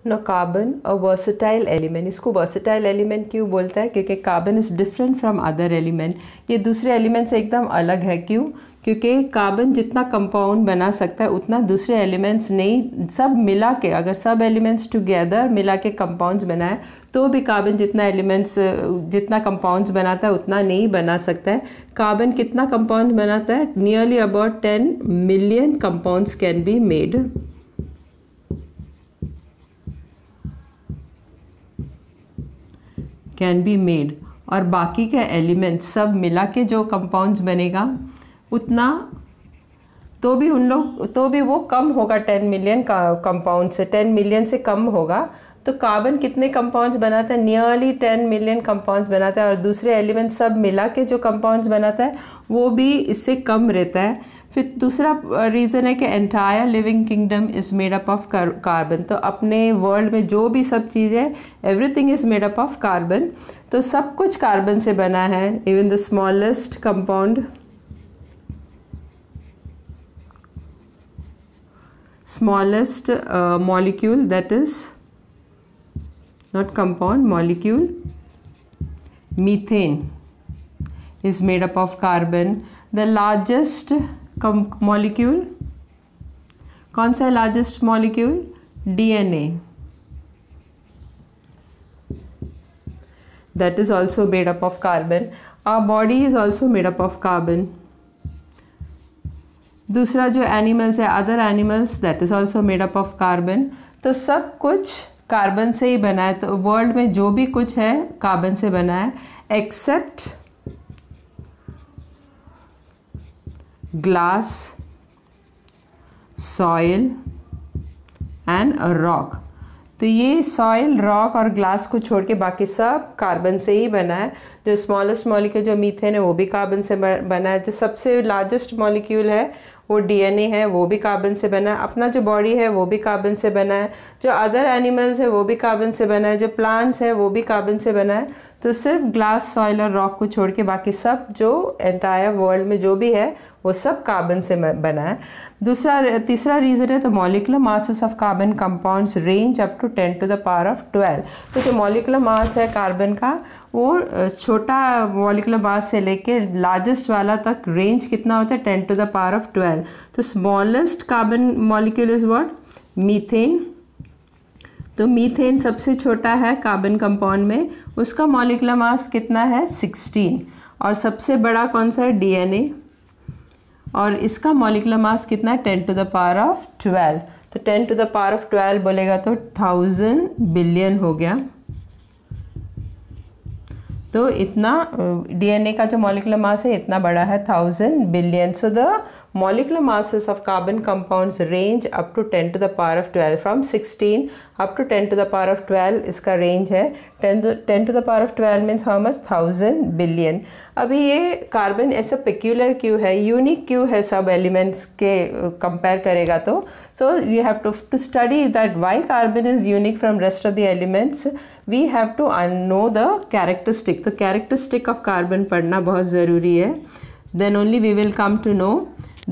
No carbon a versatile element. इसको versatile element क्यों बोलता है? क्योंकि carbon is different from other element. ये दूसरे एलिमेंट से एकदम अलग है। क्यों? क्योंकि कार्बन जितना कंपाउंड बना सकता है उतना दूसरे एलिमेंट्स नहीं। सब मिला के, अगर सब एलिमेंट्स टुगेदर मिला के कंपाउंड्स बनाए तो भी कार्बन जितना कंपाउंड्स बनाता है उतना नहीं बना सकता है। कार्बन कितना कंपाउंड बनाता है? Nearly about 10 million compounds can be made. Can be made. और बाकी के एलिमेंट्स सब मिला के जो कंपाउंड्स बनेगा उतना तो भी वो कम होगा 10 मिलियन का कंपाउंड से, 10 मिलियन से कम होगा। तो कार्बन कितने कंपाउंड्स बनाता है? नियरली 10 मिलियन कंपाउंड्स बनाता है। और दूसरे एलिमेंट सब मिला के जो कंपाउंड्स बनाता है वो भी इससे कम रहता है। फिर दूसरा रीज़न है कि entire living kingdom is made up of carbon. तो अपने वर्ल्ड में जो भी सब चीज़ें, everything is made up of carbon. तो सब कुछ कार्बन से बना है। Even the smallest compound, smallest molecule, that is not compound, molecule, methane is made up of carbon. The largest molecule, कौन सा है largest molecule? DNA, that is also made up of carbon. Our body is also made up of carbon. दूसरा जो animals है, other animals, that is also made up of carbon. तो सब कुछ carbon से ही बना है। तो वर्ल्ड में जो भी कुछ है कार्बन से बना है, except glass, soil and rock. तो ये सॉइल, रॉक और ग्लास को छोड़ के बाकी सब कार्बन से ही बना है। जो स्मॉलेस्ट मॉलिक्यूल जो मीथेन है वो भी कार्बन से बना है। जो सबसे लार्जेस्ट मॉलिक्यूल है वो डीएनए है, वो भी कार्बन से बना है। अपना जो बॉडी है वो भी कार्बन से बना है। जो अदर एनिमल्स है वो भी कार्बन से बना है। जो प्लांट्स है वो भी कार्बन से बना है। तो सिर्फ ग्लास, सॉइल और रॉक को छोड़ के बाकी सब जो एंटायर वर्ल्ड में जो भी है वो सब कार्बन से बना है। तीसरा रीज़न है तो molecular masses of carbon compounds range up to 10 to the power of 12। तो जो मॉलिकुलर मास है कार्बन का वो छोटा मॉलिकुलर मास से लेके लार्जेस्ट वाला तक रेंज कितना होता है? 10 to the power of 12। तो smallest carbon molecule is what? Methane. तो मीथेन सबसे छोटा है कार्बन कंपाउंड में, उसका मॉलिकुलर मास कितना है? 16। और सबसे बड़ा कौन सा है? डीएनए। और इसका मॉलिकुलर मास कितना है? 10 to the power of 12। तो 10 to the power of 12 बोलेगा तो 1000 बिलियन हो गया। तो इतना डीएनए का जो मॉलिकुलर मास है इतना बड़ा है, 1000 billion. So the molecular masses of carbon compounds range up to 10 to the power of 12, from 16 up to 10 to the power of 12 इसका रेंज है। 10 to the power of 12 means how much? 1000 billion. अभी ये carbon ऐसा peculiar क्यों है, unique क्यों है सब एलिमेंट्स के कंपेयर करेगा तो? So you have to study that why carbon is unique from rest of the elements. We have to know the characteristic. तो कैरेक्टरिस्टिक ऑफ कार्बन पढ़ना बहुत ज़रूरी है। Then only we will come to know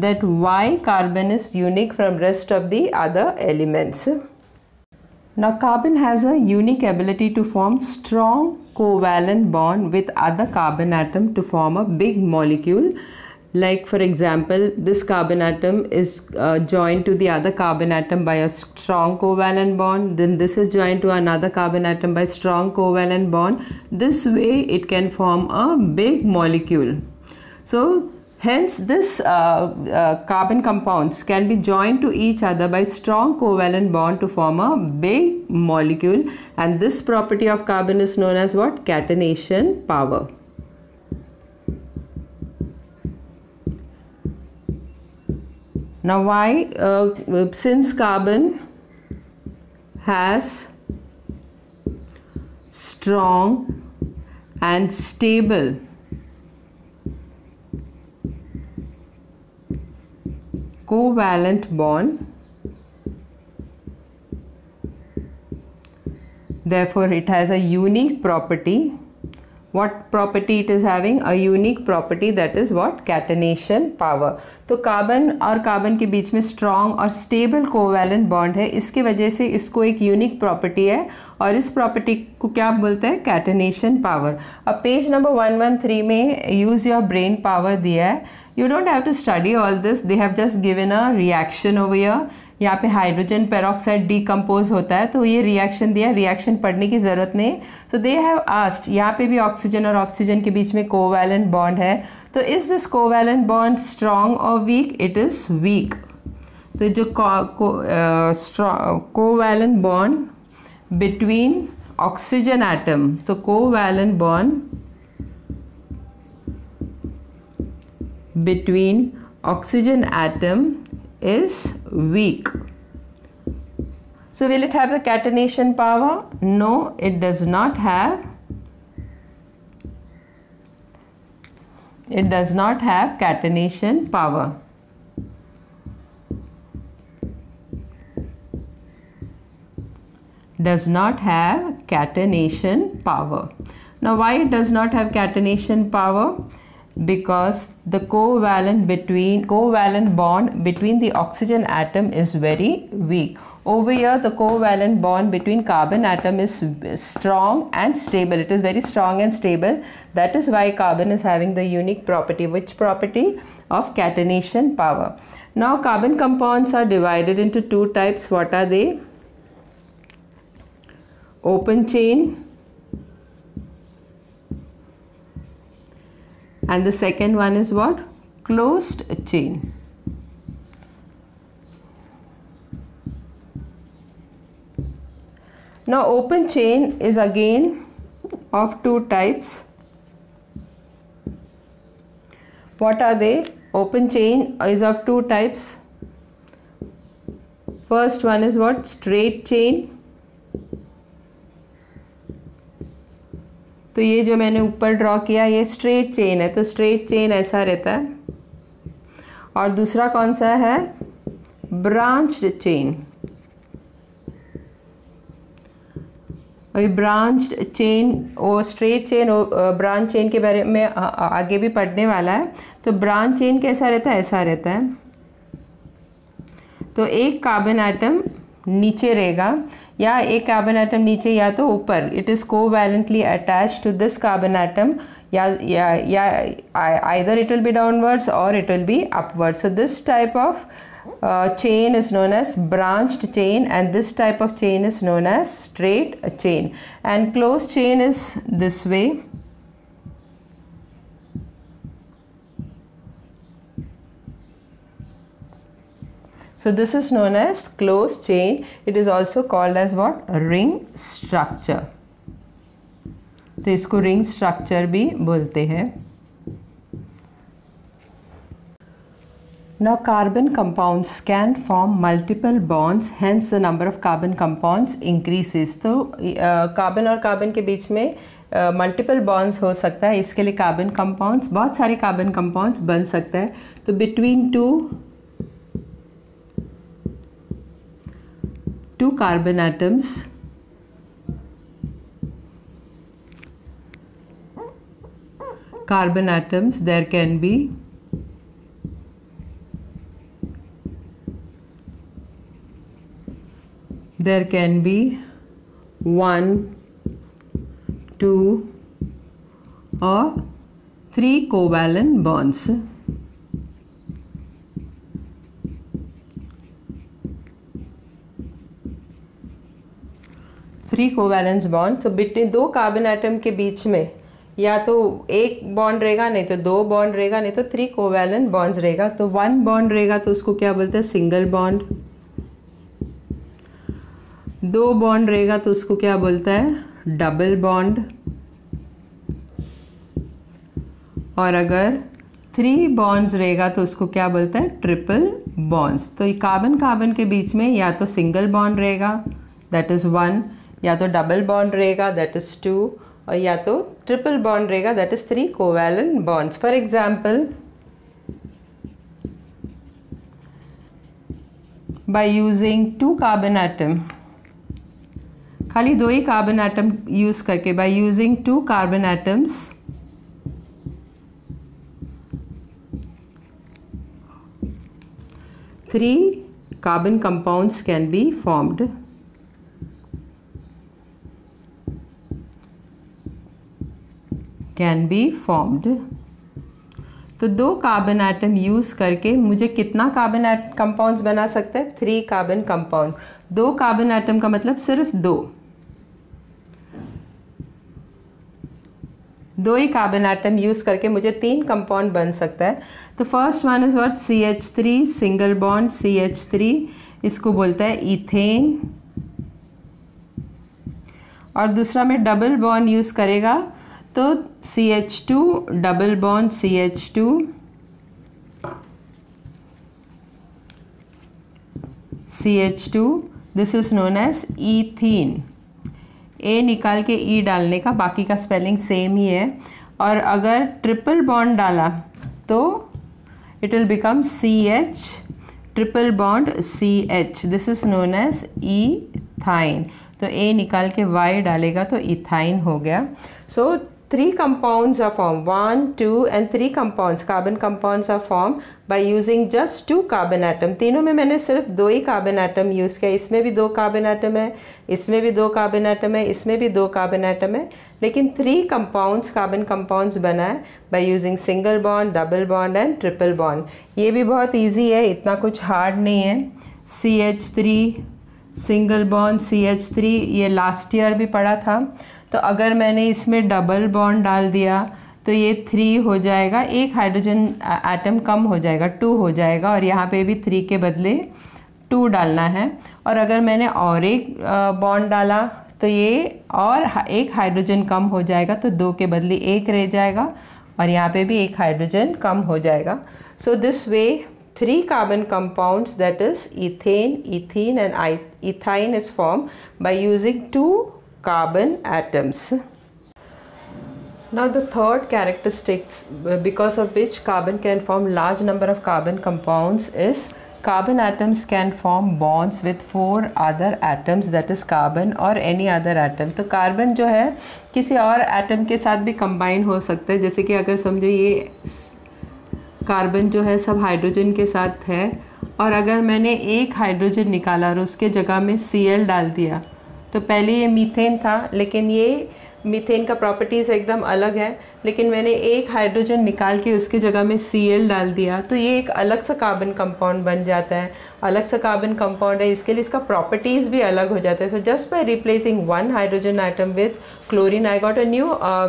that why carbon is unique from rest of the other elements. Now carbon has a unique ability to form strong covalent bond with other carbon atom to form a big molecule. Like for example, this carbon atom is joined to the other carbon atom by a strong covalent bond. Then this is joined to another carbon atom by strong covalent bond. This way it can form a big molecule. So hence this carbon compounds can be joined to each other by strong covalent bond to form a big molecule, and this property of carbon is known as what? Catenation power. Now why? Since carbon has strong and stable covalent bond, therefore it has a unique property what property it is having? A unique property, that is what? Catenation power. तो carbon और carbon के बीच में strong और stable covalent bond है, इसकी वजह से इसको एक यूनिक प्रॉपर्टी है और इस प्रॉपर्टी को क्या बोलते हैं? Catenation power. अब पेज नंबर 113 में यूज योर ब्रेन पावर दिया है. You don't have to study all this, they have just given a reaction over here. यहाँ पे हाइड्रोजन पेरोक्साइड डिकम्पोज होता है तो ये रिएक्शन दिया, रिएक्शन पढ़ने की ज़रूरत नहीं. सो दे हैव आस्क्ड, यहाँ पे भी ऑक्सीजन और ऑक्सीजन के बीच में कोवैलेंट बॉन्ड है, तो is this covalent bond strong और वीक? It is week. तो जो covalent bond between oxygen atom, so covalent bond between oxygen atom is weak. So will it have the catenation power? No, it does not have. It does not have catenation power. Does not have catenation power. Now why it does not have catenation power? Because the covalent bond between the oxygen atom is very weak. Over here the covalent bond between carbon atom is strong and stable. It is very strong and stable. That is why carbon is having the unique property. Which property? Of catenation power. Now carbon compounds are divided into two types. What are they? Open chain, and the second one is what? Closed chain. Now open chain is again of two types. What are they? Open chain is of two types. First one is what? Straight chain. तो ये जो मैंने ऊपर draw किया ये straight chain है, तो straight chain ऐसा रहता है. और दूसरा कौन सा है? Branched chain. और ब्रांच्ड चेन और स्ट्रेट चेन और ब्रांच चेन के बारे में आगे भी पढ़ने वाला है. तो ब्रांच चेन कैसा रहता है? ऐसा रहता है. तो एक कार्बन एटम नीचे रहेगा या एक कार्बन एटम नीचे या तो ऊपर. It is covalently attached to this carbon atom, या either it will be downwards or it will be upwards. So this type of chain is known as branched chain, and this type of chain is known as straight chain. And closed chain is this way. So this is known as closed chain. It is also called as what? Ring structure. तो इसको ring structure भी बोलते हैं. Now carbon compounds can form multiple bonds, hence the number of carbon compounds increases. तो carbon और carbon के बीच में मल्टीपल बॉन्ड्स हो सकता है, इसके लिए कार्बन कंपाउंड्स, बहुत सारे कार्बन कंपाउंड्स बन सकता है. तो between two carbon atoms, there can be one, two or three covalent bonds. Three covalence bond. तो बिटवीन दो कार्बन एटम के बीच में या तो एक बॉन्ड रहेगा, नहीं तो दो बॉन्ड रहेगा, नहीं तो थ्री कोवैलेंट बॉन्ड्स रहेगा. तो वन बॉन्ड रहेगा तो उसको क्या बोलते हैं? Single bond. दो बॉन्ड रहेगा तो उसको क्या बोलता है? Double bond. और अगर थ्री बॉन्ड्स रहेगा तो उसको क्या बोलता है? Triple bonds. तो कार्बन कार्बन के बीच में या तो सिंगल बॉन्ड रहेगा, दैट इज़ वन, या तो डबल बॉन्ड रहेगा, दैट इज़ टू, और या तो ट्रिपल बॉन्ड रहेगा, that is three covalent bonds. For example, by using two carbon खाली 2 ही कार्बन एटम यूज़ करके, by using 2 carbon atoms, 3 carbon compounds can be formed. तो 2 कार्बन एटम यूज़ करके मुझे कितना कार्बन कंपाउंड्स बना सकते हैं? 3 कार्बन कंपाउंड। 2 कार्बन एटम का मतलब सिर्फ 2 ही कार्बन एटम यूज़ करके मुझे 3 कंपाउंड बन सकता है। तो first one is what? CH3 single bond CH3, इसको बोलता है इथेन। और दूसरा में डबल बॉन्ड यूज़ करेगा तो CH2 double bond CH2, CH2, this is known as ethene. A निकाल के ई डालने का, बाकी का स्पेलिंग सेम ही है। और अगर ट्रिपल बॉन्ड डाला तो it will become CH triple bond CH, this is known as ethyne. तो ए निकाल के वाई डालेगा तो इथाइन हो गया। सो 3 compounds are formed, 1, 2 and 3 compounds, carbon compounds are formed by using just 2 carbon atom। तीनों में मैंने सिर्फ 2 ही कार्बन एटम यूज़ किया। इसमें भी 2 कार्बन एटम है, इसमें भी 2 कार्बन एटम है, इसमें भी 2 कार्बन एटम है, लेकिन 3 compounds कार्बन कंपाउंड्स बना है by using single bond, double bond and triple bond. ये भी बहुत ईजी है, इतना कुछ हार्ड नहीं है। CH3 सिंगल बॉन्ड CH3, ये लास्ट ईयर भी पढ़ा था। तो अगर मैंने इसमें डबल बॉन्ड डाल दिया तो ये 3 हो जाएगा, एक हाइड्रोजन एटम कम हो जाएगा, 2 हो जाएगा, और यहाँ पे भी 3 के बदले 2 डालना है। और अगर मैंने और एक बॉन्ड डाला तो ये और एक हाइड्रोजन कम हो जाएगा, तो 2 के बदले 1 रह जाएगा, और यहाँ पे भी एक हाइड्रोजन कम हो जाएगा। So this way 3 carbon compounds, that is ethane, ethene and ethyne is formed by using 2 carbon atoms. Now the third characteristics because of which carbon can form large number of carbon compounds is carbon atoms can form bonds with 4 other atoms, that is carbon or any other atom। तो carbon जो है किसी और atom के साथ भी combine हो सकता है। जैसे कि अगर समझो ये कार्बन जो है सब हाइड्रोजन के साथ है, और अगर मैंने एक हाइड्रोजन निकाला और उसके जगह में Cl डाल दिया, तो पहले ये मीथेन था, लेकिन ये मीथेन का प्रॉपर्टीज़ एकदम अलग है, लेकिन मैंने एक हाइड्रोजन निकाल के उसके जगह में Cl डाल दिया, तो ये एक अलग सा कार्बन कंपाउंड बन जाता है। अलग सा कार्बन कंपाउंड है, इसके लिए इसका प्रॉपर्टीज़ भी अलग हो जाता है। So just by replacing 1 hydrogen atom with chlorine, I got a new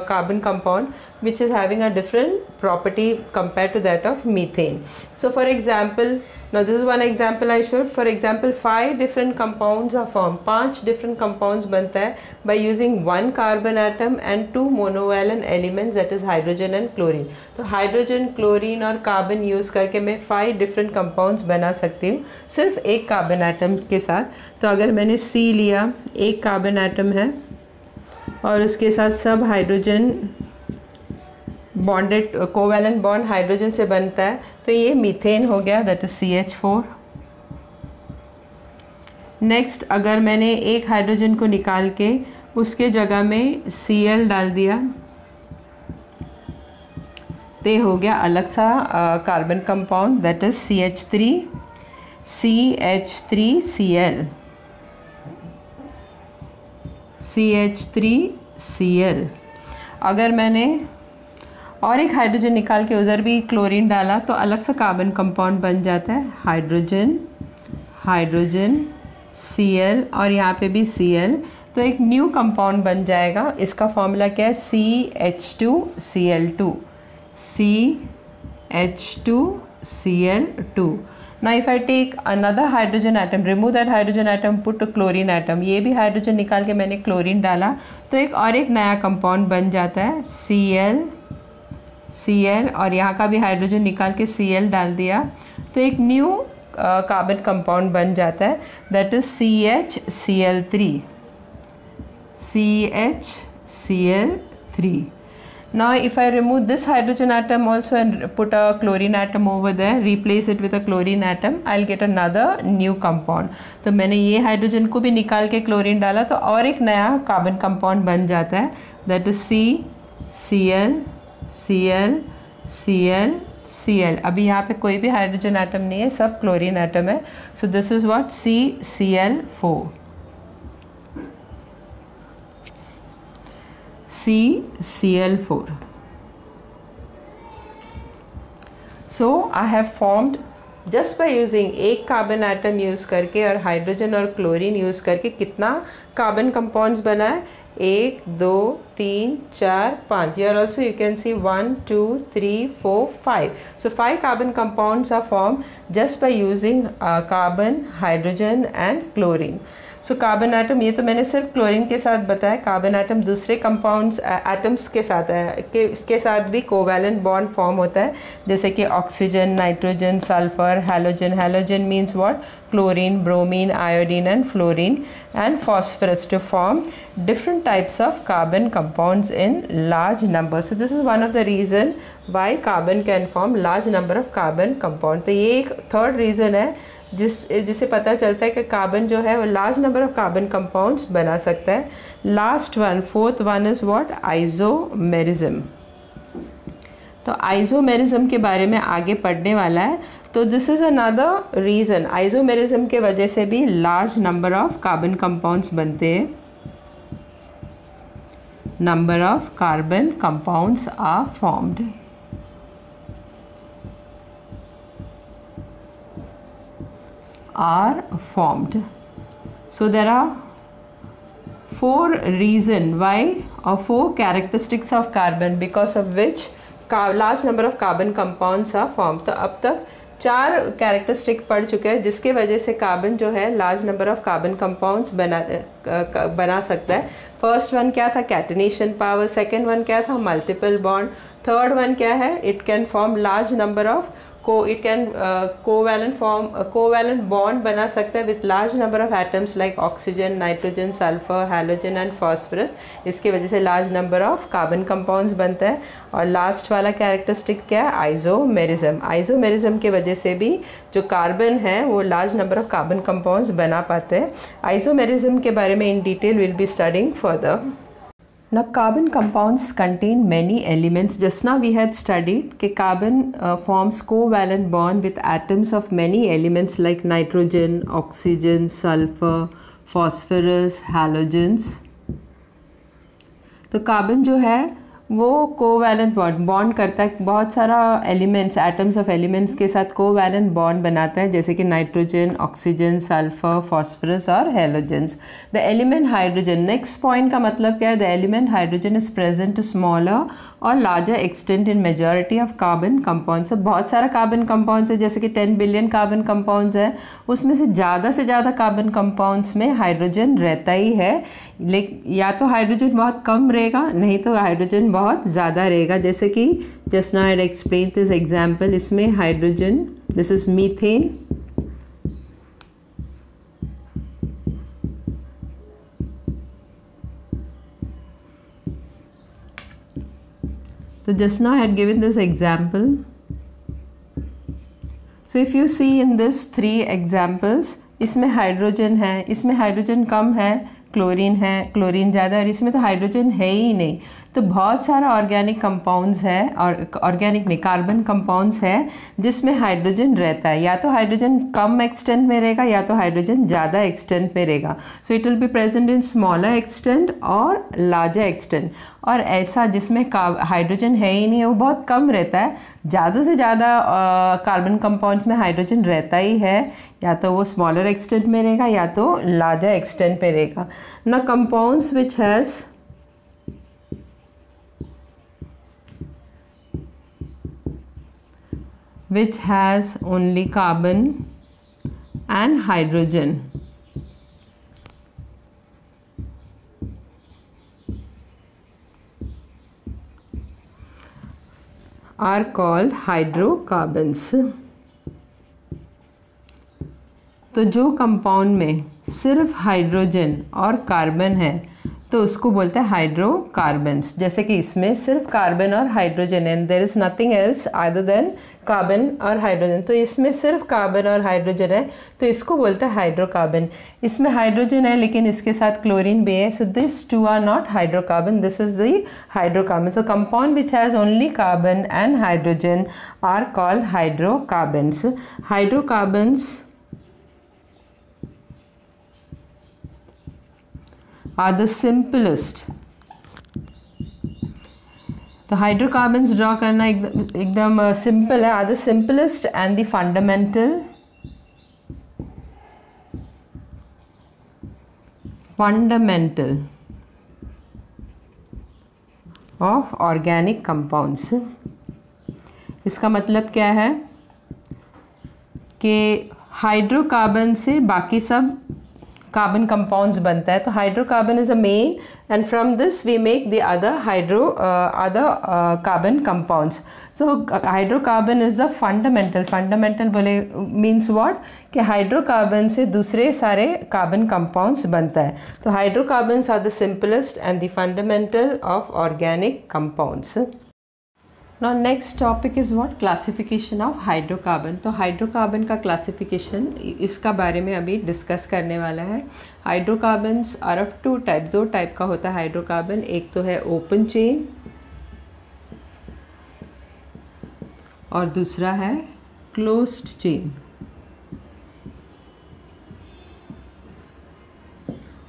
carbon compound which is having a different property compared to that of methane. So for example, now this is one example I showed. For example, 5 different compounds are formed, 5 different compounds बनता है by using 1 carbon atom and 2 monovalent elements, that is hydrogen and chlorine। तो hydrogen, chlorine और carbon use करके मैं 5 different compounds बना सकती हूँ सिर्फ एक कार्बन एटम के साथ। तो अगर मैंने C लिया, एक कार्बन एटम है और उसके साथ सब hydrogen bonded, covalent bond hydrogen से बनता है, तो ये मीथेन हो गया, दैट इज CH4। नेक्स्ट, अगर मैंने एक हाइड्रोजन को निकाल के उसके जगह में Cl डाल दिया, तो हो गया अलग सा carbon compound, that is CH3Cl। CH3Cl। अगर मैंने और एक हाइड्रोजन निकाल के उधर भी क्लोरीन डाला तो अलग सा कार्बन कंपाउंड बन जाता है, हाइड्रोजन Cl, और यहाँ पे भी Cl, तो एक न्यू कंपाउंड बन जाएगा। इसका फॉर्मूला क्या है? CH2Cl2, CH2Cl2। Now if I take another hydrogen atom, remove that hydrogen atom, put a chlorine atom, ये भी हाइड्रोजन निकाल के मैंने क्लोरीन डाला, तो एक नया कंपाउंड बन जाता है Cl, और यहाँ का भी हाइड्रोजन निकाल के Cl डाल दिया, तो एक न्यू कार्बन कंपाउंड बन जाता है, that is CHCl3। Now if I remove this hydrogen atom also and put a chlorine atom over there, replace it with a chlorine atom, I'll get another new compound. तो मैंने ये hydrogen को भी निकाल के क्लोरीन डाला तो और एक नया कार्बन कंपाउंड बन जाता है, that is CCl Cl Cl Cl. अभी यहाँ पे कोई भी हाइड्रोजन एटम नहीं है, सब क्लोरीन एटम है. So this is what CCl4. CCl4. So I have formed just by using एक कार्बन एटम यूज़ करके और हाइड्रोजन और क्लोरीन यूज़ करके कितना कार्बन कंपाउंड्स बना है, 1 2 3 4 5. Here also you can see 1 2 3 4 5. So 5 carbon compounds are formed just by using carbon, hydrogen and chlorine. So carbon atom, ये तो मैंने सिर्फ क्लोरीन के साथ बताया. कार्बन एटम दूसरे कंपाउंड्स एटम्स के साथ है कि इसके साथ भी कोवैलेंट बॉन्ड फॉर्म होता है, जैसे कि oxygen, nitrogen, sulphur, halogen. Halogen means what? Chlorine, bromine, iodine and fluorine and phosphorus to form different types of carbon compounds in large numbers. So this is one of the reason why carbon can form large number of carbon compounds. तो ये एक third reason है जिससे पता चलता है कि carbon जो है वो large number of carbon compounds बना सकता है. Last one, fourth one is what? Isomerism. तो आइसोमेरिज्म के बारे में आगे पढ़ने वाला है. तो this is another reason, isomerism के वजह से भी large number of carbon compounds बनते हैं. Number of carbon compounds are formed. So there are 4 reasons why or 4 characteristics of carbon because of which large number of carbon compounds are formed. तो अब तक 4 characteristic पढ़ चुके हैं जिसके वजह से कार्बन जो है large number of carbon compounds बना सकता है. फर्स्ट वन क्या था? Catenation power. सेकंड वन क्या था? Multiple bond. थर्ड वन क्या है? It can form large number of covalent bond बना सकता है with large number of atoms like oxygen, nitrogen, sulphur, halogen and phosphorus. इसकी वजह से large number of carbon compounds बनता है. और लास्ट वाला कैरेक्टरिस्टिक क्या है? आइसोमेरिज्म. आइसोमेरिज्म की वजह से भी जो कार्बन है वो large number of carbon compounds बना पाते हैं. आइसोमेरिज्म के बारे में in detail will be studying further. Now carbon compounds contain many elements. Just now we had studied that carbon forms covalent bond with atoms of many elements like nitrogen, oxygen, sulfur, phosphorus, halogens. तो carbon जो है वो covalent bond करता है, बहुत सारा elements, atoms of elements के साथ कोवैलेंट बॉन्ड बनाता है, जैसे कि नाइट्रोजन, ऑक्सीजन, सल्फर, फॉस्फरस और halogens. The element hydrogen, next point का मतलब क्या है? The element hydrogen is present smaller और larger extent in majority of carbon compounds. बहुत सारा कार्बन कंपाउंड्स है, जैसे कि 10 बिलियन कार्बन कंपाउंड्स है, उसमें से ज़्यादा कार्बन कंपाउंड्स में हाइड्रोजन रहता ही है. लेकिन या तो हाइड्रोजन बहुत कम रहेगा, नहीं तो हाइड्रोजन बहुत ज़्यादा रहेगा. जैसे कि just now I had explain this example. इसमें hydrogen, this is methane. So just now I had given this example. So if you see in this 3 examples, इसमें हाइड्रोजन है, इसमें हाइड्रोजन कम है, क्लोरीन है, क्लोरीन ज़्यादा, और इसमें तो हाइड्रोजन है ही नहीं. तो बहुत सारा ऑर्गेनिक कंपाउंड्स है, और ऑर्गेनिक नहीं, कार्बन कंपाउंड्स है जिसमें हाइड्रोजन रहता है. या तो हाइड्रोजन कम एक्सटेंट में रहेगा या तो हाइड्रोजन ज़्यादा एक्सटेंट में रहेगा. So it will be present in smaller extent और लार्जर एक्सटेंट. और ऐसा जिसमें हाइड्रोजन है ही नहीं है वो बहुत कम रहता है. ज़्यादा से ज़्यादा कार्बन कंपाउंड्स में हाइड्रोजन रहता ही है, या तो वो स्मॉलर एक्सटेंट में रहेगा या तो लार्जर एक्सटेंट में रहेगा. ना compounds which has only carbon and hydrogen are called hydrocarbons. तो जो कंपाउंड में सिर्फ हाइड्रोजन और कार्बन है तो उसको बोलते हैं हाइड्रोकार्बन्स। जैसे कि इसमें सिर्फ कार्बन और हाइड्रोजन है, there is nothing else other than carbon और हाइड्रोजन। तो इसमें सिर्फ कार्बन और हाइड्रोजन है, तो इसको बोलते हैं हाइड्रोकार्बन। इसमें हाइड्रोजन है लेकिन इसके साथ क्लोरीन भी है, so this two are not hydrocarbon, this is the hydrocarbon. So compound which has only carbon and hydrogen are called hydrocarbons. Hydrocarbons are the simplest। तो हाइड्रोकार्बन्स ड्रॉ करना एकदम सिंपल है। Are the simplest and the fundamental of organic compounds. इसका मतलब क्या है कि hydrocarbon से बाकी सब कार्बन कंपाउंड्स बनता है। तो hydrocarbon is a main and from this we make the other carbon compounds. So hydrocarbon is the fundamental. Fundamental बोले मीन्स व्हाट, कि हाइड्रोकार्बन से दूसरे सारे कार्बन कंपाउंड्स बनता है। तो hydrocarbons are the simplest and the fundamental of organic compounds. Now next topic is what? Classification of hydrocarbon। तो hydrocarbon का क्लासिफिकेशन इसका बारे में अभी डिस्कस करने वाला है। Hydrocarbons are of to type, दो टाइप का होता है हाइड्रोकार्बन। एक तो है ओपन चेन और दूसरा है closed chain.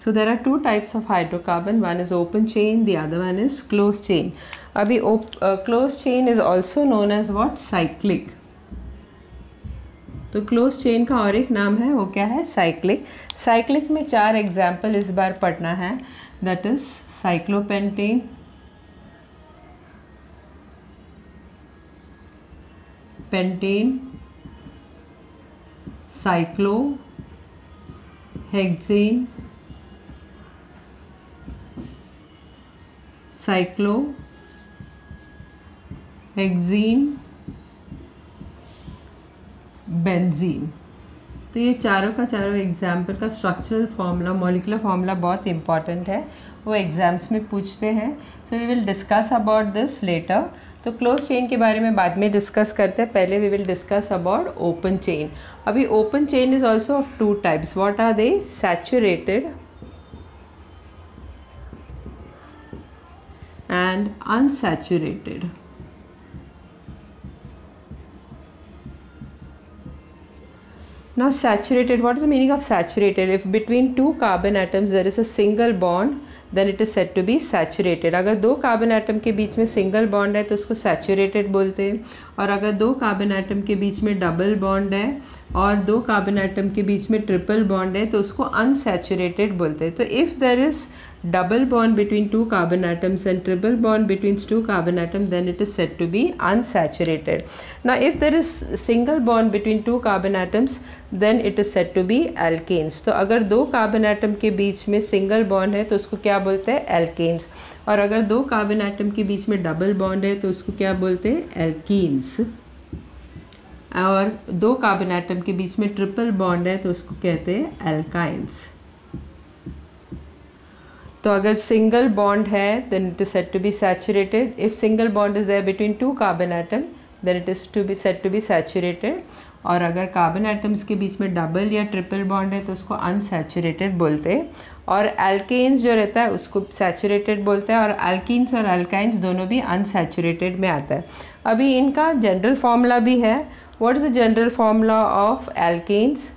So there are two types of hydrocarbon, one is open chain, the other one is closed chain। अभी closed chain is also known as what? Cyclic। तो closed chain का और एक नाम है, वो क्या है? साइक्लिक। साइक्लिक में 4 एग्जाम्पल इस बार पढ़ना है, that is cyclopentane, pentane, cyclohexane, cyclohexene, benzene. तो ये चारों का चारों एग्जाम्पल का स्ट्रक्चरल फॉर्मूला, मॉलिक्यूलर फॉर्मूला बहुत इंपॉर्टेंट है, वो एग्जाम्स में पूछते हैं। So we will discuss about this later. तो क्लोज चेन के बारे में बाद में डिस्कस करते हैं, पहले we will discuss about open chain. अभी open chain is also of two types. What are they? Saturated and unsaturated। Now saturated, what is the meaning of saturated? If between two carbon atoms there is a single bond, then it is said to be saturated। अगर दो carbon atom के बीच में single bond है तो उसको saturated बोलते हैं, और अगर दो कार्बन एटम के बीच में डबल बॉन्ड है और दो कार्बन एटम के बीच में ट्रिपल बॉन्ड है तो उसको अनसैचुरेटेड बोलते हैं। तो if there is double bond between two carbon atoms and triple bond between two carbon atoms, then it is said to be unsaturated। Now if there is single bond between two carbon atoms, then it is said to be alkanes। तो अगर दो carbon atom के बीच में single bond है तो उसको क्या बोलते हैं? एल्केन्स। और अगर दो कार्बन एटम के बीच में डबल बॉन्ड है तो उसको क्या बोलते हैं? एल्कीन्स। और दो कार्बन एटम के बीच में ट्रिपल बॉन्ड है तो उसको कहते हैं एल्काइंस। तो अगर सिंगल बॉन्ड है then it is said to be saturated. If single bond is there between two carbon atom then it is to be said to be saturated. और अगर कार्बन एटम्स के बीच में डबल या triple bond है तो उसको अनसैचुरेटेड बोलते हैं। और एल्केन्स जो रहता है उसको सैचुरेटेड बोलते हैं, और एल्कीन्स और एल्काइंस दोनों भी अनसैचुरेटेड में आता है। अभी इनका जनरल फार्मूला भी है। What is the general formula of alkanes?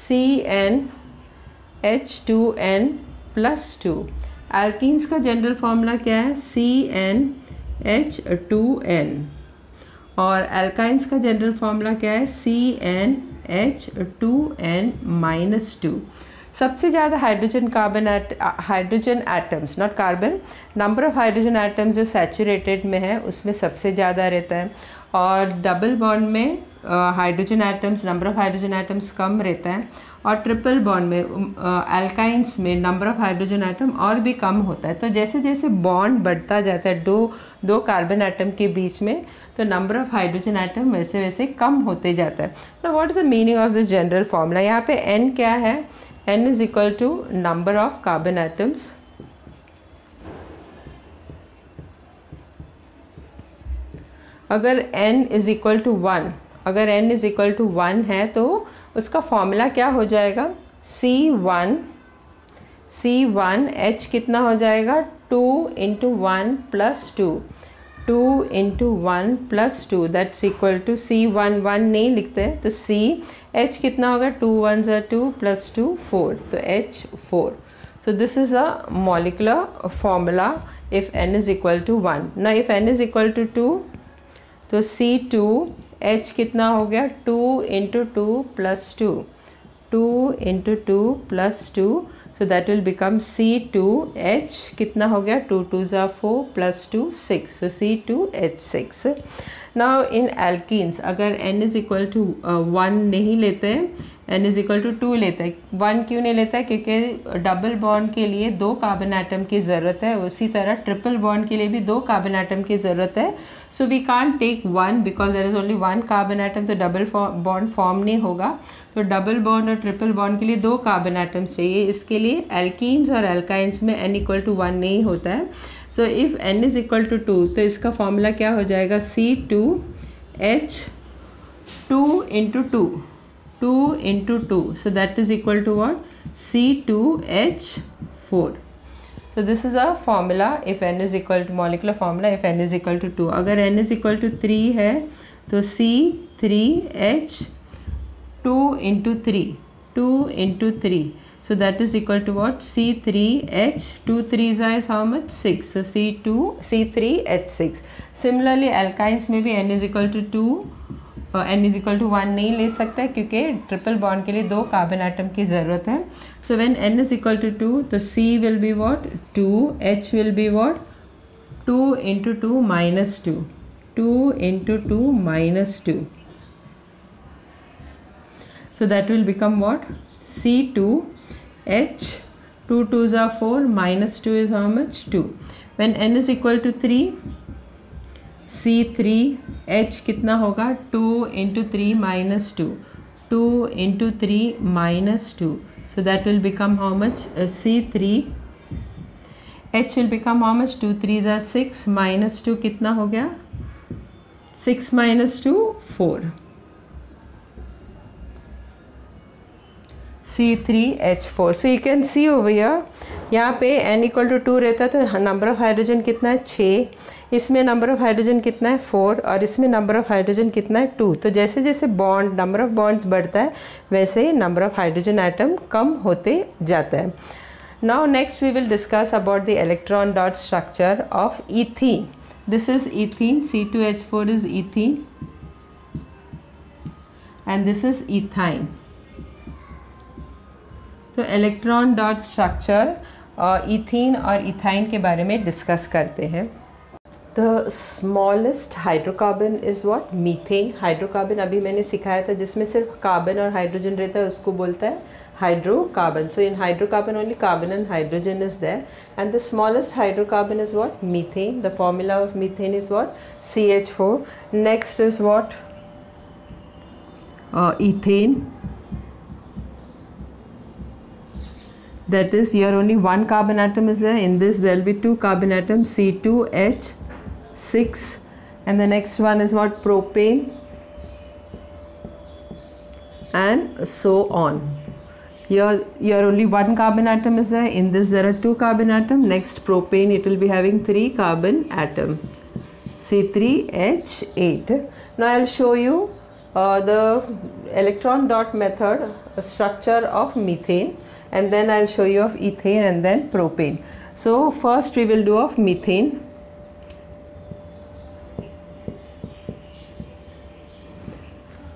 CnH2n+2। Alkenes का जनरल फार्मूला क्या है? CnH2n। और एल्काइंस का जनरल फार्मूला क्या है? CnH2n-2। सबसे ज़्यादा hydrogen atoms, not carbon, number of hydrogen atoms जो सैचुरेटेड में है उसमें सबसे ज़्यादा रहता है। और डबल बॉन्ड में hydrogen atoms, number of hydrogen atoms कम रहता है। और ट्रिपल बॉन्ड में एल्काइंस में नंबर ऑफ हाइड्रोजन एटम और भी कम होता है। तो जैसे जैसे बॉन्ड बढ़ता जाता है दो कार्बन एटम के बीच में, तो नंबर ऑफ हाइड्रोजन एटम वैसे वैसे कम होते जाता है। तो what is the meaning of this general formula? यहाँ पे n क्या है? n is equal to number of carbon atoms अगर n इज इक्वल टू 1, अगर n इज इक्वल टू 1 है तो उसका फॉर्मूला क्या हो जाएगा, C1 H कितना हो जाएगा 2 into 1 plus 2, 2 into 1 plus 2 that's equal to C1 1 नहीं लिखते हैं तो C H कितना होगा 2 1 2 प्लस 2 4 तो H4. So this is a molecular formula if n is equal to 1. Now if n is equal to 2 तो C2H कितना हो गया 2 into 2 plus 2, 2 into 2 plus 2 so that will become C2H कितना हो गया 2 2 4 plus 2 6 so C2H6. Now in alkenes अगर n is equal to 1 नहीं लेते हैं, n is equal to 2 लेते हैं. 1 क्यों नहीं लेता है, क्योंकि डबल बॉन्ड के लिए 2 कार्बन एटम की ज़रूरत है, उसी तरह ट्रिपल बॉन्ड के लिए भी 2 कार्बन एटम की ज़रूरत है. So we can't take 1 because there is only 1 carbon atom, तो डबल बॉन्ड फॉर्म नहीं होगा. तो डबल बॉन्ड और ट्रिपल बॉन्ड के लिए 2 कार्बन एटम चाहिए. इसके लिए एल्कीन्स और एल्काइंस में n इक्वल टू 1 नहीं होता है. So if n is equal to 2 तो इसका फॉर्मूला क्या हो जाएगा C2H 2 into 2, 2 into 2 so that is equal to what, C2H4. So this is a formula if n is equal to molecular formula if n is equal to 2. अगर n is equal to 3 है तो C3H 2 into 3, 2 into 3 so that is equal to what, C3H 2 3s is how much 6 so C3H6. Similarly alkynes में भी n is equal to 2 n is equal to 1 नहीं ले सकता है क्योंकि ट्रिपल बॉन्ड के लिए 2 कार्बन एटम की ज़रूरत है. So when n is equal to 2 तो C will be what 2, H will be what 2 into 2 minus 2, 2 into 2 minus 2 so that will become what C2H 2 2s are 4 minus 2 is how much 2. When n is equal to 3 C3H कितना होगा 2 into 3 minus 2, 2 into 3 minus 2 so that will become how much C3H will become how much 2 3s are 6 minus 2 कितना हो गया 6 minus 2 4 C3H4. So you can see over here यहाँ पे n equal to 2 रहता है तो नंबर ऑफ हाइड्रोजन कितना है 6, इसमें नंबर ऑफ हाइड्रोजन कितना है 4 और इसमें नंबर ऑफ हाइड्रोजन कितना है 2. तो जैसे जैसे बॉन्ड नंबर ऑफ बॉन्ड्स बढ़ता है वैसे ही नंबर ऑफ हाइड्रोजन एटम कम होते जाता है. Now next we will discuss about the electron dot structure of ethene. This is ethene, C2H4 is ethene and this is ethyne. तो इलेक्ट्रॉन डॉट स्ट्रक्चर ईथीन और इथाइन के बारे में discuss करते हैं. The smallest hydrocarbon is what, methane. Hydrocarbon अभी मैंने सिखाया था जिसमें सिर्फ कार्बन और हाइड्रोजन रहता है उसको बोलता है hydrocarbon. So in hydrocarbon only carbon and hydrogen is there and the smallest hydrocarbon is what, methane. The formula of methane is what CH4. Next is what ethane. That is here only 1 carbon atom is there. In this there will be 2 carbon atoms C2H6 and the next one is what, propane and so on. Here only 1 carbon atom is there. In this there are 2 carbon atom. Next propane, it will be having 3 carbon atom C3H8. Now I will show you the electron dot method structure of methane. And then I'll show you of ethane and then propane. So first we will do of methane.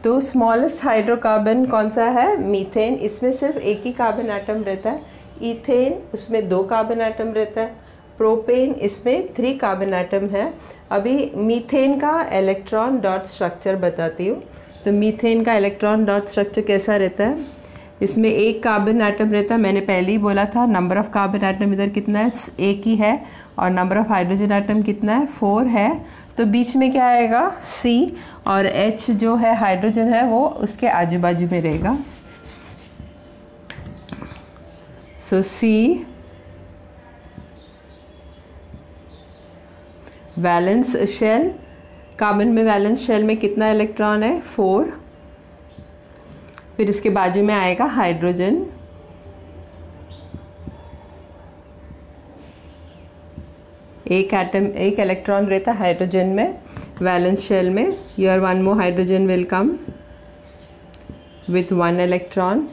तो smallest hydrocarbon कौन सा है, methane. इसमें सिर्फ एक ही carbon atom रहता है. Ethane उसमें 2 कार्बन एटम रहता है. प्रोपेन इसमें 3 कार्बन एटम है. अभी मीथेन का इलेक्ट्रॉन डॉट स्ट्रक्चर बताती हूँ. तो मीथेन का इलेक्ट्रॉन डॉट स्ट्रक्चर कैसा रहता है, इसमें 1 कार्बन एटम रहता है. मैंने पहले ही बोला था नंबर ऑफ कार्बन एटम इधर कितना है, 1 ही है और नंबर ऑफ हाइड्रोजन एटम कितना है, 4 है. तो बीच में क्या आएगा, C और H जो है हाइड्रोजन है वो उसके आजू बाजू में रहेगा. सो C वैलेंस शेल कार्बन में वैलेंस शेल में कितना इलेक्ट्रॉन है? 4। फिर इसके बाजू में आएगा हाइड्रोजन, एक इलेक्ट्रॉन रहता है हाइड्रोजन में वैलेंस शेल में. Here one more hydrogen will come with 1 electron.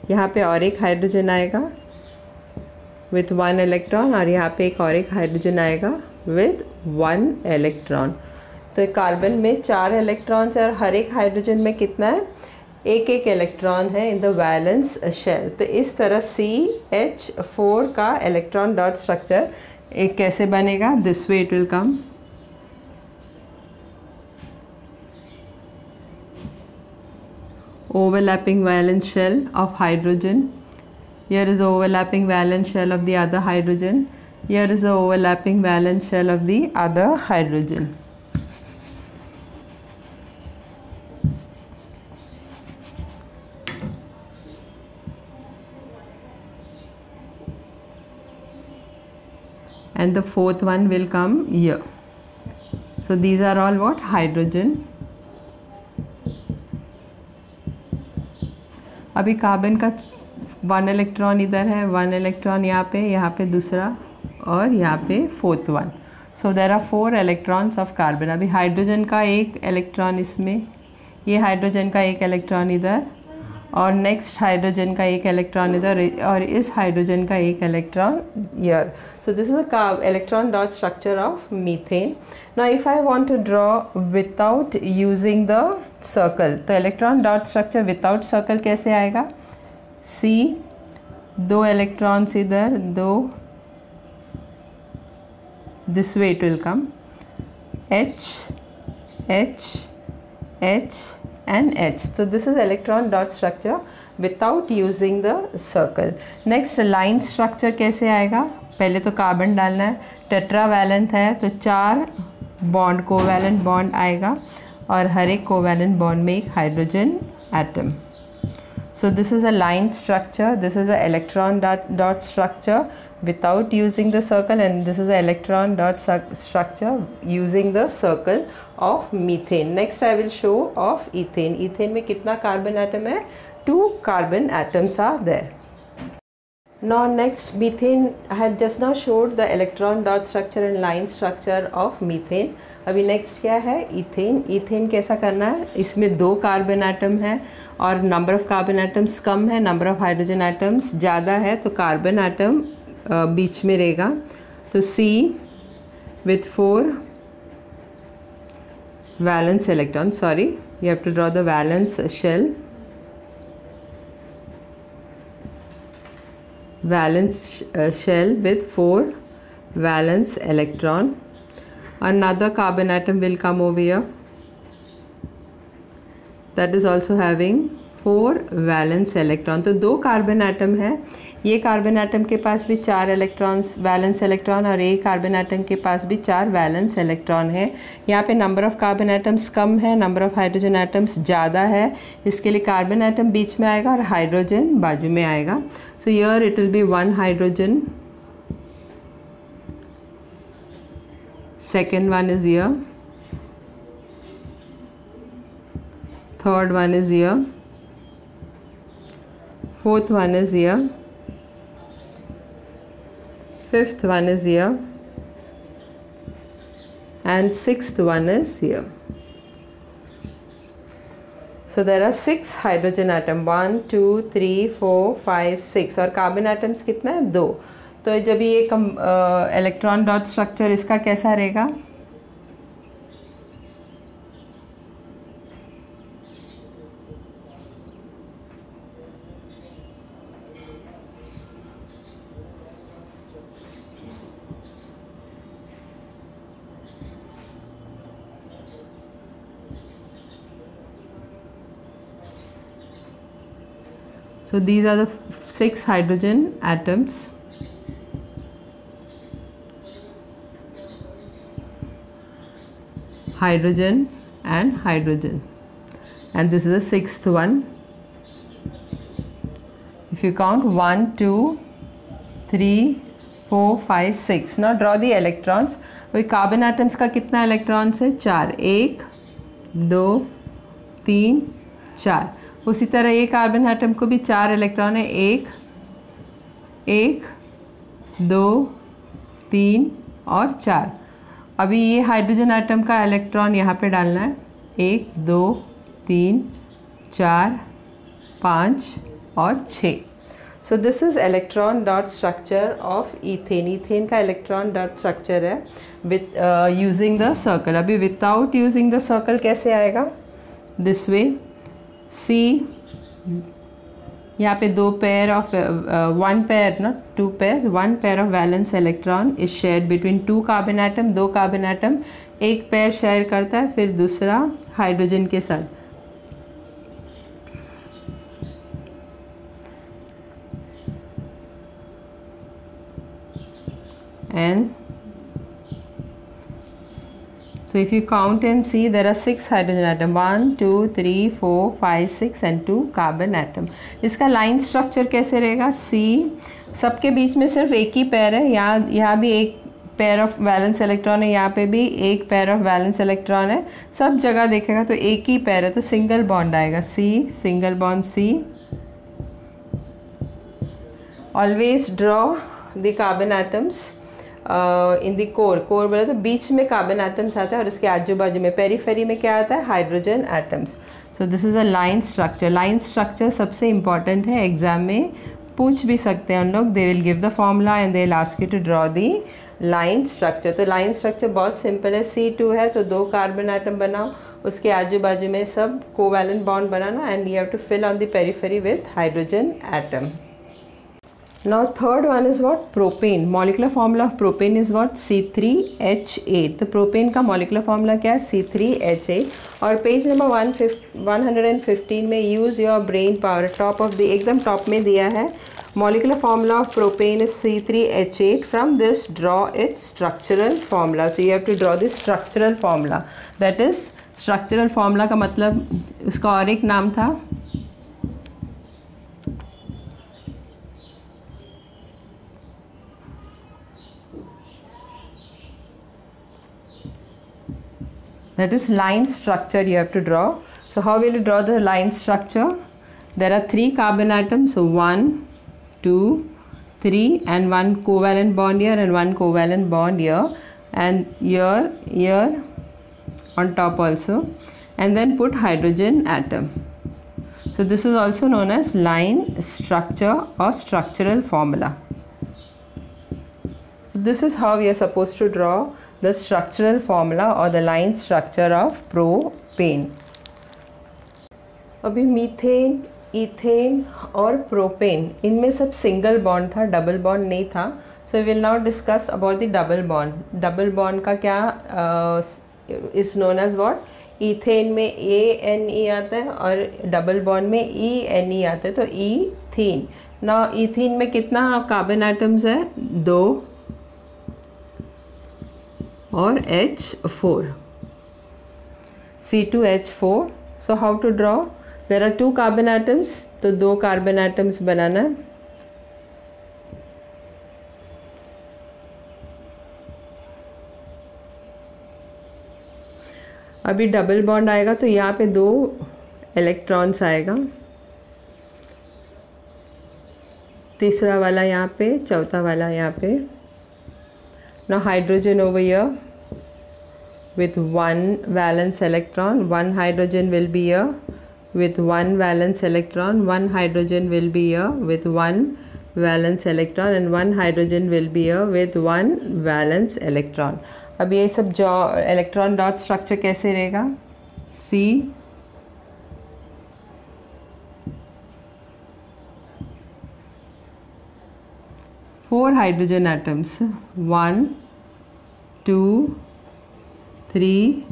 यहाँ पे और एक हाइड्रोजन आएगा विथ 1 इलेक्ट्रॉन, और यहाँ पे एक और एक हाइड्रोजन आएगा विथ 1 इलेक्ट्रॉन. तो कार्बन में 4 इलेक्ट्रॉन्स है और हर एक हाइड्रोजन में कितना है? एक इलेक्ट्रॉन है इन द वैलेंस शेल. तो इस तरह CH4 का इलेक्ट्रॉन डॉट स्ट्रक्चर एक कैसे बनेगा? This way it will come. Overlapping valence shell of hydrogen. Here is the overlapping valence shell of the other hydrogen. Here is the overlapping valence shell of the other hydrogen. And the fourth one will come here. So these are all what? Hydrogen. अभी carbon का 1 electron इधर है, 1 electron यहाँ पे दूसरा, और यहाँ पे 4th one. So there are 4 electrons of carbon. अभी हाइड्रोजन का एक इलेक्ट्रॉन इसमें, ये हाइड्रोजन का एक इलेक्ट्रॉन इधर, और नेक्स्ट हाइड्रोजन का एक इलेक्ट्रॉन इधर, और इस हाइड्रोजन का एक electron year. So this is a electron dot structure of methane. Now if I want to draw without using the circle, तो electron dot structure without circle कैसे आएगा? C, 2 इलेक्ट्रॉन्स इधर, 2, this way it will come, H, H, H and H. So this is electron dot structure without using the circle. Next line structure कैसे आएगा? पहले तो carbon डालना है, tetravalent है तो 4 बॉन्ड कोवैलेंट बॉन्ड आएगा, और हर एक कोवैलेंट बॉन्ड में एक hydrogen atom. So this is a line structure, this is a electron dot structure without using the circle, and this is the electron dot structure using the circle of methane. Next I will show of ethane. Ethane में कितना carbon atom है? 2 carbon atoms are there. Now next, methane, I had just now showed the electron dot structure and line structure of methane. अभी next क्या है? Ethane. Ethane कैसा करना है? इसमें 2 कार्बन एटम है और number of carbon atoms come है, नंबर ऑफ हाइड्रोजन एटम्स ज़्यादा है, तो कार्बन एटम बीच में रहेगा. तो C with 4 valence electron, sorry, you have to draw the valence shell, valence shell with 4 valence electron. Another carbon atom will come over here, that is also having 4 valence electron. तो 2 carbon atom है, ये carbon atom के पास भी 4 electrons valence electron, और एक carbon atom के पास भी 4 valence electron है. यहाँ पे number of carbon atoms come है, नंबर ऑफ हाइड्रोजन एटम्स ज़्यादा है, इसके लिए कार्बन एटम बीच में आएगा और हाइड्रोजन बाजू में आएगा. So here it will be 1 hydrogen, second one is here, third one is here, fourth one is here, fifth one is here, and sixth one is here. So there are 6 hydrogen atom, 1 2 3 4 5 6, और carbon atoms कितना है? 2. तो जब ये electron dot structure इसका कैसा रहेगा? So these are the 6 hydrogen atoms. Hydrogen and hydrogen, and this is the 6th one. If you count 1 2 3 4 5 6, now draw the electrons. वही कार्बन एटम्स का कितना इलेक्ट्रॉन्स है? 4, 1 2 3 4। उसी तरह ये कार्बन एटम को भी 4 इलेक्ट्रॉन है, 1 1 2 3 और 4। अभी ये हाइड्रोजन एटम का इलेक्ट्रॉन यहाँ पे डालना है, 1 2 3 4 5 और 6। So this is electron dot structure of ethane. Ethane का इलेक्ट्रॉन डॉट स्ट्रक्चर है विथ यूजिंग द सर्कल। अभी विदाउट यूजिंग द सर्कल कैसे आएगा? दिस वे, सी यहाँ पे 2 pair of 1 pair, not 2 pairs, 1 pair of valence electron is shared between 2 carbon atom. 2 carbon atom एक pair share करता है, फिर दूसरा हाइड्रोजन के साथ। And so if you count and see, there are 6 hydrogen atom, 1 2 3 4 5 6 and 2 carbon atom. इसका line structure कैसे रहेगा? C सबके बीच में सिर्फ एक ही पेयर है, यहाँ भी एक पेयर ऑफ वैलेंस इलेक्ट्रॉन है, यहाँ पे भी एक पेयर ऑफ वैलेंस इलेक्ट्रॉन है। सब जगह देखेगा तो एक ही पेयर है, तो सिंगल बॉन्ड आएगा, C single bond C। Always draw the carbon atoms in the core. Core बोला तो बीच में कार्बन एटम्स आता है और इसके आजू बाजू में पेरीफेरी में क्या आता है? Hydrogen atoms. So this is a line structure. Line structure सबसे इम्पॉर्टेंट है, एग्जाम में पूछ भी सकते हैं उन लोग। They will give the formula and they will ask you to draw the line structure. तो लाइन स्ट्रक्चर बहुत सिंपल है। C2 है तो 2 कार्बन एटम बनाओ, उसके आजू बाजू में सब कोवैलेंट बॉन्ड बनाना and you have to fill on the periphery with hydrogen atom. Now third one is what? Propane. Molecular formula of propane is what? C3H8. तो propane का molecular formula क्या है? C3H8। और पेज नंबर 115 में use your brain power, top of the एकदम top में दिया है molecular formula of propane is C3H8. From this draw its structural formula. So you have to draw the structural formula. That is structural formula का मतलब उसका और एक नाम था that is line structure you have to draw. So how will you draw the line structure? There are 3 carbon atoms, so 1 2 3 and 1 covalent bond here and 1 covalent bond here and here on top also, and then put hydrogen atom. So this is also known as line structure or structural formula. So this is how we are supposed to draw the structural formula or the line structure of propane. अभी methane, ethane और propane, इनमें सब single bond था, double bond नहीं था। So we will now discuss about the double bond. Double bond का क्या is known as what? Ethane में ANE आता है और डबल बॉन्ड में ENE आता है, तो ईथीन। ना इथीन में कितना कार्बन एटम्स है? 2 और H4, C2H4. So how to draw? There are 2 carbon atoms, तो 2 कार्बन एटम्स बनाना है। अभी डबल बॉन्ड आएगा तो यहाँ पे 2 इलेक्ट्रॉन्स आएगा, तीसरा वाला यहाँ पे, चौथा वाला यहाँ पे। Now hydrogen over here with 1 valence electron, 1 hydrogen will be here with 1 valence electron, 1 hydrogen will be here with 1 valence electron and 1 hydrogen will be here with 1 valence electron. अब ये सब जो इलेक्ट्रॉन डॉट स्ट्रक्चर कैसे रहेगा? C 4 hydrogen atoms, 1 2 3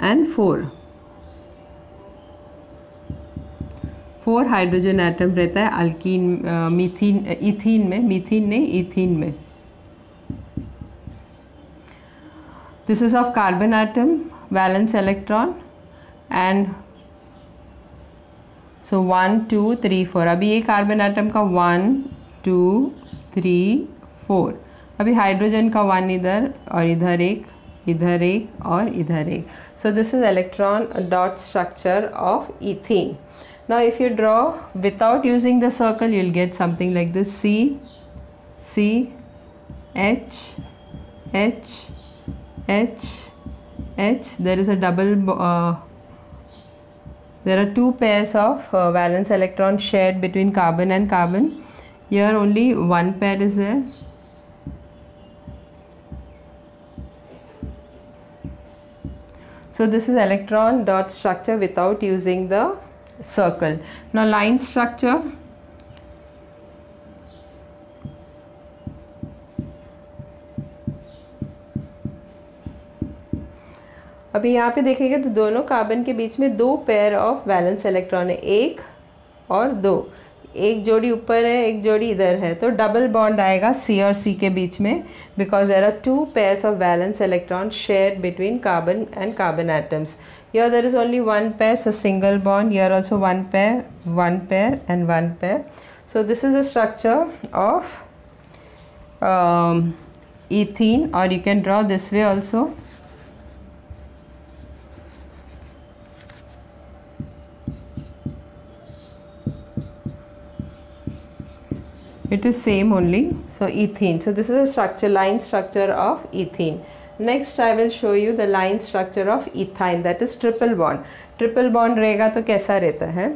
and 4 hydrogen atom रहता है alkyne, मीथीन, ethene में, मीथीन नहीं इथीन में। This is of carbon atom, valence electron and so 1 2 3 4। अभी ये कार्बन एटम का 1 2 3 4, अभी हाइड्रोजन का 1 इधर और इधर एक, इधर एक और इधर एक. So this is electron dot structure of ethene. Now if you draw without using the circle, you'll get something like this: C, C, H, H, H, H. There is a double. There are 2 pairs of valence electrons shared between carbon and carbon. Here only 1 pair is there. So this is electron dot structure without using the circle. Now line structure. अभी यहाँ पे देखेंगे तो दोनों carbon के बीच में 2 pair of valence electron है, 1 और 2. एक जोड़ी ऊपर है, एक जोड़ी इधर है, तो डबल बॉन्ड आएगा C और C के बीच में, because there are 2 pairs of valence electron shared between carbon and carbon atoms. Here there is only 1 pair, so single bond. Here also 1 pair, 1 pair and 1 pair. So this is the structure of ethene, or you can draw this way also. It is same only. So ethene. So this is a structure, line structure of ethene. Next I will show you the line structure of ethyne, that is triple bond. Triple bond रहेगा तो कैसा रहता है?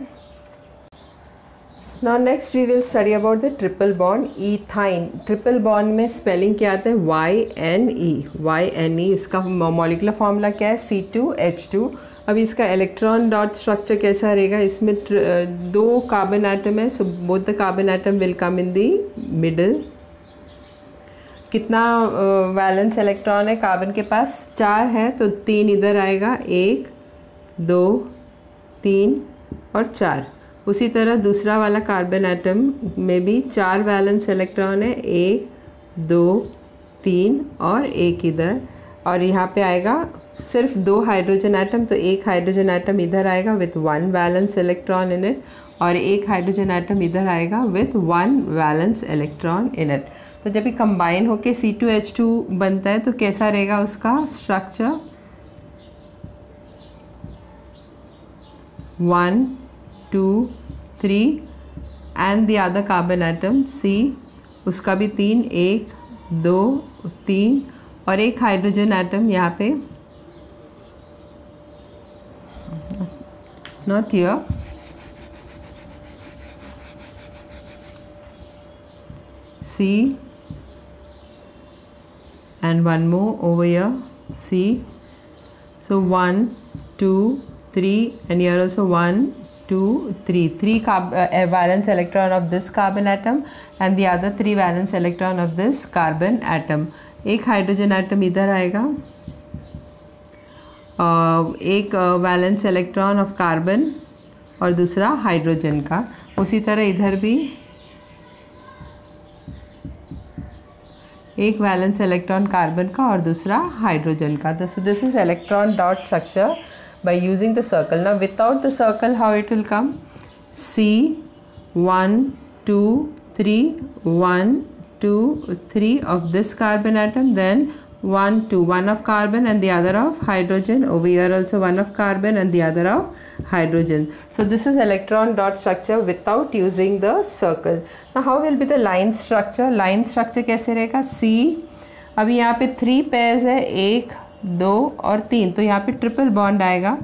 Now next we will study about the triple bond ethyne. Triple bond में spelling क्या आता है? YNE. YNE इसका molecular formula क्या है? C2H2. अभी इसका इलेक्ट्रॉन डॉट स्ट्रक्चर कैसा रहेगा? इसमें 2 कार्बन एटम है, so both the carbon atom will come in the middle. कितना वैलेंस इलेक्ट्रॉन है कार्बन के पास? 4 है, तो 3 इधर आएगा, 1 2 3 और 4. उसी तरह दूसरा वाला कार्बन एटम में भी 4 वैलेंस इलेक्ट्रॉन है, 1 2 3 और 1 इधर. और यहाँ पे आएगा सिर्फ 2 हाइड्रोजन एटम, तो 1 हाइड्रोजन एटम इधर आएगा with 1 valence electron in it, और 1 हाइड्रोजन एटम इधर आएगा with 1 valence electron in it. तो जब ये कंबाइन होके C2H2 बनता है तो कैसा रहेगा उसका structure? 1 2 3 and the other carbon atom C, उसका भी 3, 1 2 3 और 1 हाइड्रोजन एटम यहाँ पे, not here, C and 1 more over here, C. So 1 2 3 and here also 1 2 3. 3 valence electron of this carbon atom and the other 3 valence electron of this carbon atom. एक hydrogen atom इधर आएगा, एक valence electron of carbon और दूसरा hydrogen का. उसी तरह इधर भी एक वैलेंस इलेक्ट्रॉन कार्बन का और दूसरा हाइड्रोजन का. So this is electron dot structure by using the circle. Now without the circle, how it will come? C 1 2 3 1 2 3 of this carbon atom, then 1 2, 1 of carbon and the other of hydrogen. Over here also 1 of carbon and the other of hydrogen. So this is electron dot structure without using the circle. Now how will be the line structure? Line structure कैसे रहेगा? C, अभी यहाँ पे 3 pairs है, 1 2 और 3, तो यहाँ पे ट्रिपल बॉन्ड आएगा,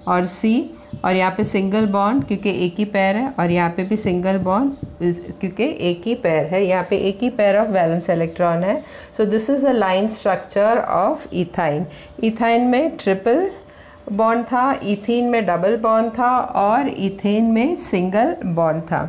और C, और यहाँ पे सिंगल बॉन्ड क्योंकि एक ही पैर है, और यहाँ पे भी सिंगल बॉन्ड क्योंकि एक ही पैर है, यहाँ पे एक ही पैर ऑफ वैलेंस इलेक्ट्रॉन है. So this is the line structure of ethyne. Ethyne में ट्रिपल बॉन्ड था, इथीन में डबल बॉन्ड था और इथेन में सिंगल बॉन्ड था.